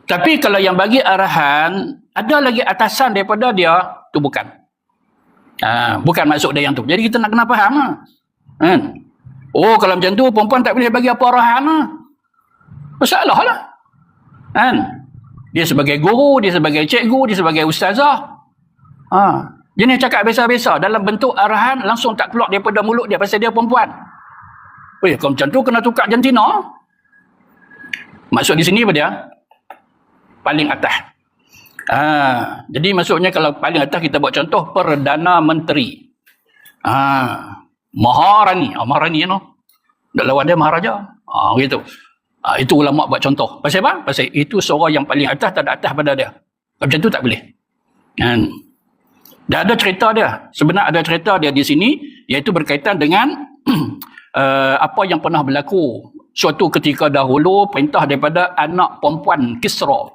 Tapi kalau yang bagi arahan, ada lagi atasan daripada dia, tu bukan. Bukan maksud dia yang tu. Jadi kita nak kena faham lah. Kan? Oh, kalau macam tu, perempuan tak boleh bagi apa arahan lah. Masalah lah. Kan? Dia sebagai guru, dia sebagai cikgu, dia sebagai ustazah. Jenis cakap biasa-biasa, dalam bentuk arahan, langsung tak keluar daripada mulut dia, pasal dia perempuan. Kalau macam tu, kena tukar jantina. Maksud di sini apa dia? Paling atas. Jadi maksudnya kalau paling atas kita buat contoh Perdana Menteri. Maharani. Maharani you know. Dak lawan dia Maharaja. Gitu. Itu ulama buat contoh. Pasal apa? Pasal itu seorang yang paling atas, tak ada atas pada dia. Macam tu tak boleh. Dan ada cerita dia. Sebenarnya ada cerita dia di sini, iaitu berkaitan dengan apa yang pernah berlaku suatu ketika dahulu, perintah daripada anak perempuan Kisra.